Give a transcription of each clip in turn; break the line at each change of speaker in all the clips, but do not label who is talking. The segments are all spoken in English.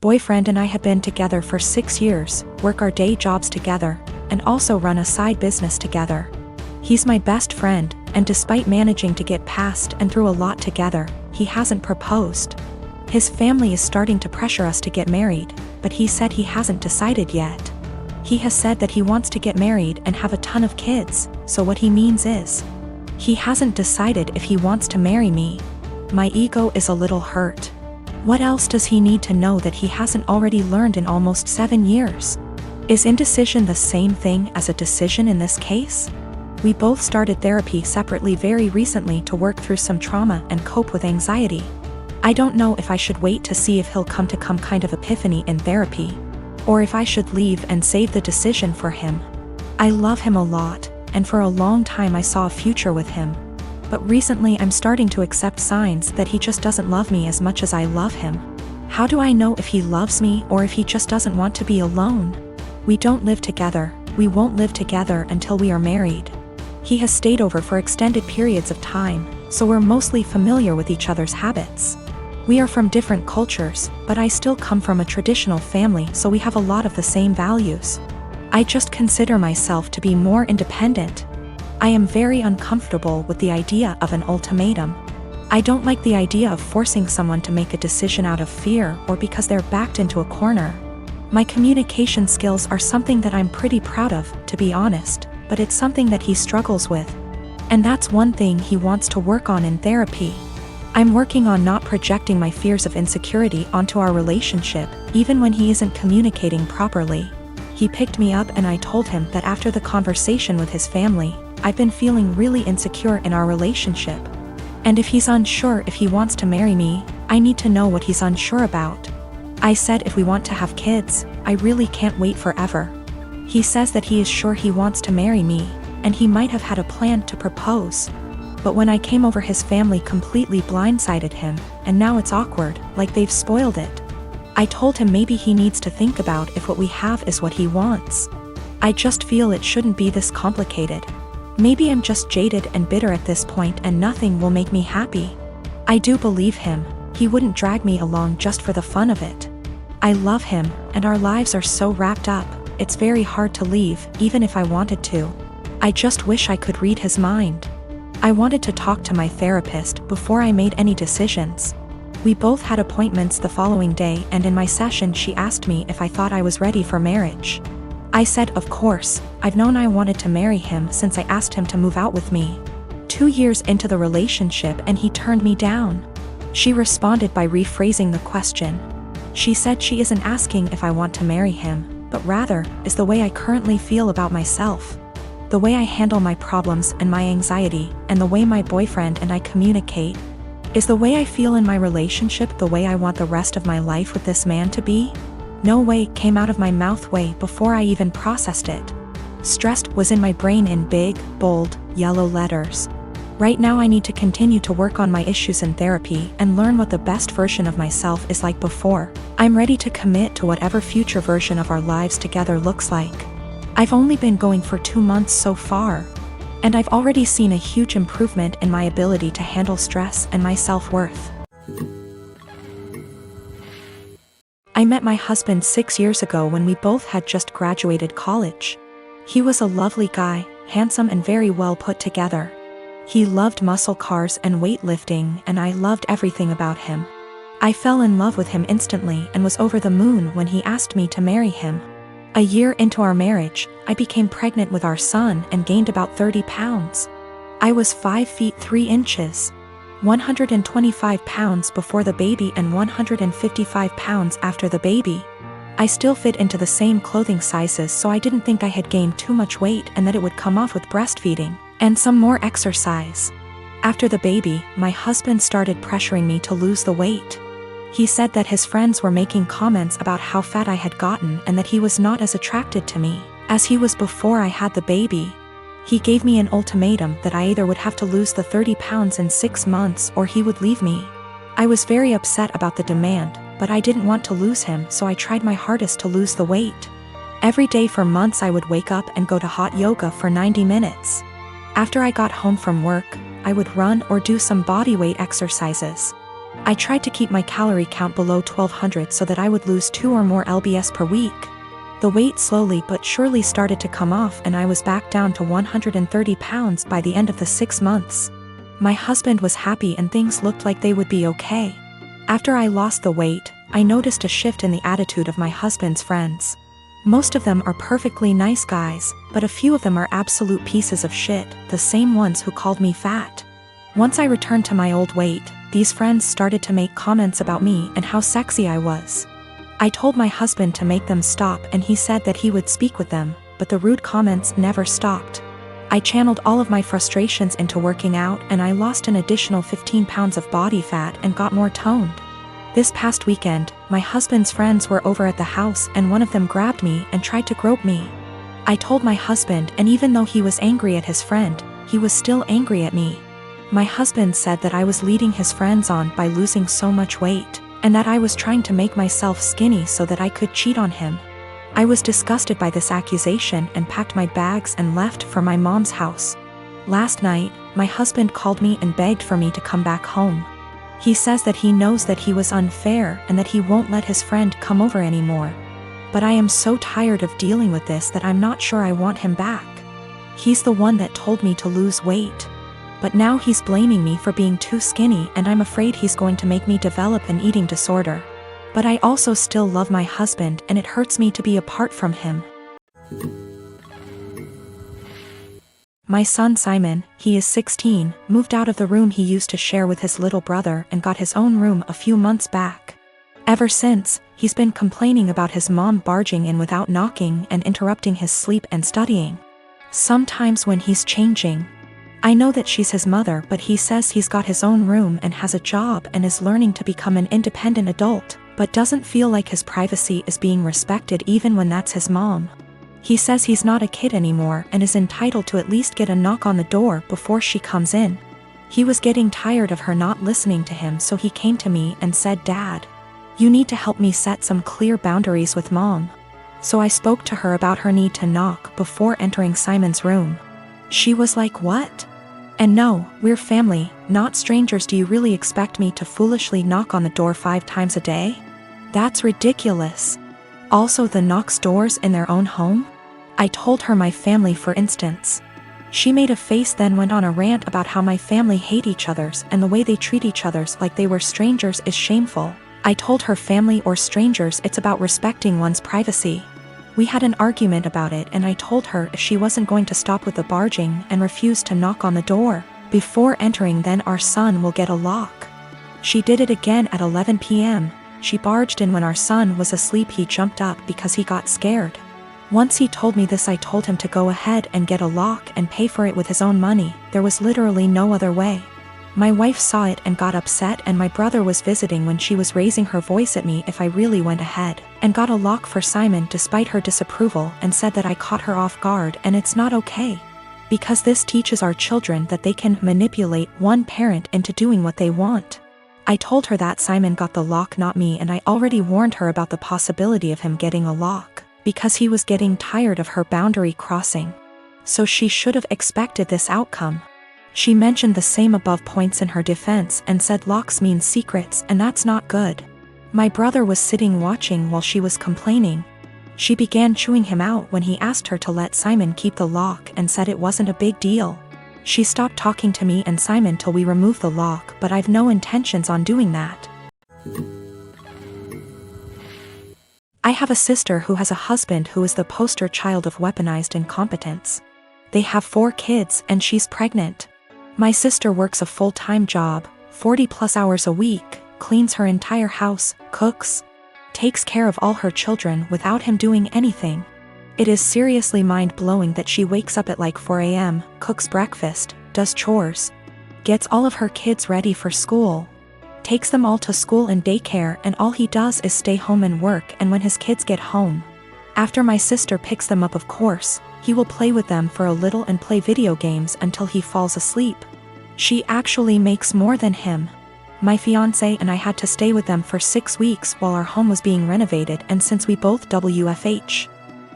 boyfriend and I had been together for 6 years, work our day jobs together, and also run a side business together. He's my best friend, and despite managing to get past and through a lot together, he hasn't proposed. His family is starting to pressure us to get married, but he said he hasn't decided yet. He has said that he wants to get married and have a ton of kids, so what he means is, he hasn't decided if he wants to marry me. My ego is a little hurt. What else does he need to know that he hasn't already learned in almost 7 years? Is indecision the same thing as a decision in this case? We both started therapy separately very recently to work through some trauma and cope with anxiety. I don't know if I should wait to see if he'll come to some kind of epiphany in therapy, or if I should leave and save the decision for him. I love him a lot, and for a long time I saw a future with him. But recently I'm starting to accept signs that he just doesn't love me as much as I love him. How do I know if he loves me or if he just doesn't want to be alone? We don't live together, we won't live together until we are married. He has stayed over for extended periods of time, so we're mostly familiar with each other's habits. We are from different cultures, but I still come from a traditional family, so we have a lot of the same values. I just consider myself to be more independent. I am very uncomfortable with the idea of an ultimatum. I don't like the idea of forcing someone to make a decision out of fear or because they're backed into a corner. My communication skills are something that I'm pretty proud of, to be honest, but it's something that he struggles with. And that's one thing he wants to work on in therapy. I'm working on not projecting my fears of insecurity onto our relationship, even when he isn't communicating properly. He picked me up and I told him that after the conversation with his family, I've been feeling really insecure in our relationship. And if he's unsure if he wants to marry me, I need to know what he's unsure about. I said if we want to have kids, I really can't wait forever. He says that he is sure he wants to marry me, and he might have had a plan to propose. But when I came over, his family completely blindsided him, and now it's awkward, like they've spoiled it. I told him maybe he needs to think about if what we have is what he wants. I just feel it shouldn't be this complicated. Maybe I'm just jaded and bitter at this point and nothing will make me happy. I do believe him, he wouldn't drag me along just for the fun of it. I love him, and our lives are so wrapped up, it's very hard to leave, even if I wanted to. I just wish I could read his mind. I wanted to talk to my therapist before I made any decisions. We both had appointments the following day, and in my session she asked me if I thought I was ready for marriage. I said of course, I've known I wanted to marry him since I asked him to move out with me. 2 years into the relationship and he turned me down. She responded by rephrasing the question. She said she isn't asking if I want to marry him, but rather, is the way I currently feel about myself. The way I handle my problems and my anxiety, and the way my boyfriend and I communicate. Is the way I feel in my relationship the way I want the rest of my life with this man to be? No way came out of my mouth way before I even processed it. Stressed was in my brain in big, bold, yellow letters. Right now I need to continue to work on my issues in therapy and learn what the best version of myself is like before. I'm ready to commit to whatever future version of our lives together looks like. I've only been going for 2 months so far, and I've already seen a huge improvement in my ability to handle stress and my self-worth. I met my husband 6 years ago when we both had just graduated college. He was a lovely guy, handsome and very well put together. He loved muscle cars and weightlifting, and I loved everything about him. I fell in love with him instantly and was over the moon when he asked me to marry him. A year into our marriage, I became pregnant with our son and gained about 30 pounds. I was 5 feet 3 inches, 125 pounds before the baby and 155 pounds after the baby. I still fit into the same clothing sizes, so I didn't think I had gained too much weight and that it would come off with breastfeeding and some more exercise. After the baby, my husband started pressuring me to lose the weight. He said that his friends were making comments about how fat I had gotten and that he was not as attracted to me as he was before I had the baby. He gave me an ultimatum that I either would have to lose the 30 pounds in 6 months or he would leave me. I was very upset about the demand, but I didn't want to lose him, so I tried my hardest to lose the weight. Every day for months I would wake up and go to hot yoga for 90 minutes. After I got home from work, I would run or do some bodyweight exercises. I tried to keep my calorie count below 1200 so that I would lose 2 or more lbs per week. The weight slowly but surely started to come off and I was back down to 130 pounds by the end of the 6 months. My husband was happy and things looked like they would be okay. After I lost the weight, I noticed a shift in the attitude of my husband's friends. Most of them are perfectly nice guys, but a few of them are absolute pieces of shit, the same ones who called me fat. Once I returned to my old weight, these friends started to make comments about me and how sexy I was. I told my husband to make them stop and he said that he would speak with them, but the rude comments never stopped. I channeled all of my frustrations into working out and I lost an additional 15 pounds of body fat and got more toned. This past weekend, my husband's friends were over at the house and one of them grabbed me and tried to grope me. I told my husband, and even though he was angry at his friend, he was still angry at me. My husband said that I was leading his friends on by losing so much weight, and that I was trying to make myself skinny so that I could cheat on him. I was disgusted by this accusation and packed my bags and left for my mom's house. Last night, my husband called me and begged for me to come back home. He says that he knows that he was unfair and that he won't let his friend come over anymore. But I am so tired of dealing with this that I'm not sure I want him back. He's the one that told me to lose weight. But now he's blaming me for being too skinny and I'm afraid he's going to make me develop an eating disorder. But I also still love my husband and it hurts me to be apart from him. My son Simon, he is 16, moved out of the room he used to share with his little brother and got his own room a few months back. Ever since, he's been complaining about his mom barging in without knocking and interrupting his sleep and studying. Sometimes when he's changing. I know that she's his mother, but he says he's got his own room and has a job and is learning to become an independent adult, but doesn't feel like his privacy is being respected even when that's his mom. He says he's not a kid anymore and is entitled to at least get a knock on the door before she comes in. He was getting tired of her not listening to him, so he came to me and said, "Dad, you need to help me set some clear boundaries with Mom." So I spoke to her about her need to knock before entering Simon's room. She was like, "What? And no, we're family, not strangers. Do you really expect me to foolishly knock on the door 5 times a day? That's ridiculous. Also, the knocks doors in their own home?" I told her my family, for instance. She made a face, then went on a rant about how my family hate each other's and the way they treat each other's like they were strangers is shameful. I told her family or strangers, it's about respecting one's privacy. We had an argument about it and I told her if she wasn't going to stop with the barging and refuse to knock on the door before entering, then our son will get a lock. She did it again at 11 p.m. She barged in when our son was asleep. He jumped up because he got scared. Once he told me this, I told him to go ahead and get a lock and pay for it with his own money. There was literally no other way. My wife saw it and got upset, and my brother was visiting when she was raising her voice at me if I really went ahead and got a lock for Simon despite her disapproval, and said that I caught her off guard and it's not okay. Because this teaches our children that they can manipulate one parent into doing what they want. I told her that Simon got the lock, not me, and I already warned her about the possibility of him getting a lock because he was getting tired of her boundary crossing. So she should have expected this outcome. She mentioned the same above points in her defense and said locks mean secrets and that's not good. My brother was sitting watching while she was complaining. She began chewing him out when he asked her to let Simon keep the lock and said it wasn't a big deal. She stopped talking to me and Simon till we removed the lock, but I've no intentions on doing that. I have a sister who has a husband who is the poster child of weaponized incompetence. They have 4 kids and she's pregnant. My sister works a full-time job, 40+ hours a week, cleans her entire house, cooks, takes care of all her children without him doing anything. It is seriously mind-blowing that she wakes up at like 4 a.m., cooks breakfast, does chores, gets all of her kids ready for school, takes them all to school and daycare, and all he does is stay home and work. And when his kids get home, after my sister picks them up, of course, he will play with them for a little and play video games until he falls asleep. She actually makes more than him. My fiancé and I had to stay with them for 6 weeks while our home was being renovated, and since we both WFH,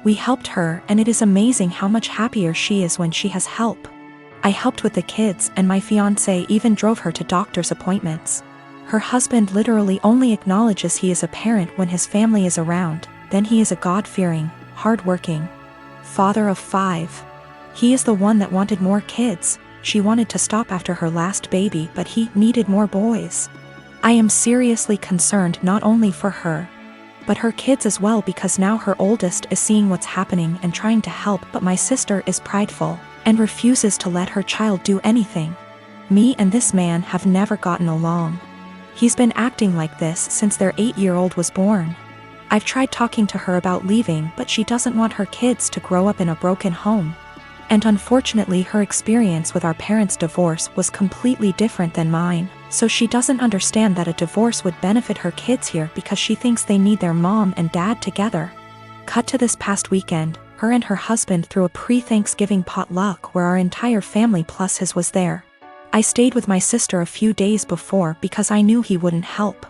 we helped her, and it is amazing how much happier she is when she has help. I helped with the kids and my fiancé even drove her to doctor's appointments. Her husband literally only acknowledges he is a parent when his family is around, then he is a God-fearing, hard-working father of 5. He is the one that wanted more kids. She wanted to stop after her last baby, but he needed more boys. I am seriously concerned not only for her, but her kids as well, because now her oldest is seeing what's happening and trying to help, but my sister is prideful and refuses to let her child do anything. Me and this man have never gotten along. He's been acting like this since their 8-year-old was born. I've tried talking to her about leaving, but she doesn't want her kids to grow up in a broken home. And unfortunately, her experience with our parents' divorce was completely different than mine, so she doesn't understand that a divorce would benefit her kids here because she thinks they need their mom and dad together. Cut to this past weekend, her and her husband threw a pre-Thanksgiving potluck where our entire family plus his was there. I stayed with my sister a few days before because I knew he wouldn't help.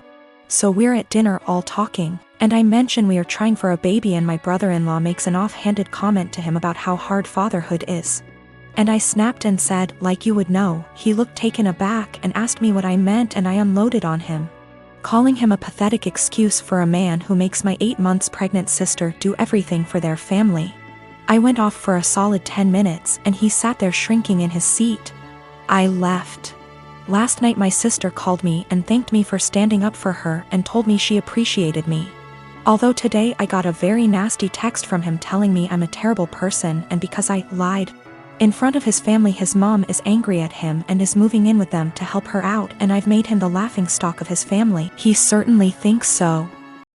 So we're at dinner all talking, and I mention we are trying for a baby, and my brother-in-law makes an offhanded comment to him about how hard fatherhood is. And I snapped and said, like you would know. He looked taken aback and asked me what I meant, and I unloaded on him, calling him a pathetic excuse for a man who makes my 8 months pregnant sister do everything for their family. I went off for a solid 10 minutes and he sat there shrinking in his seat. I left. Last night my sister called me and thanked me for standing up for her and told me she appreciated me. Although today I got a very nasty text from him telling me I'm a terrible person, and because I lied in front of his family, his mom is angry at him and is moving in with them to help her out, and I've made him the laughingstock of his family. He certainly thinks so.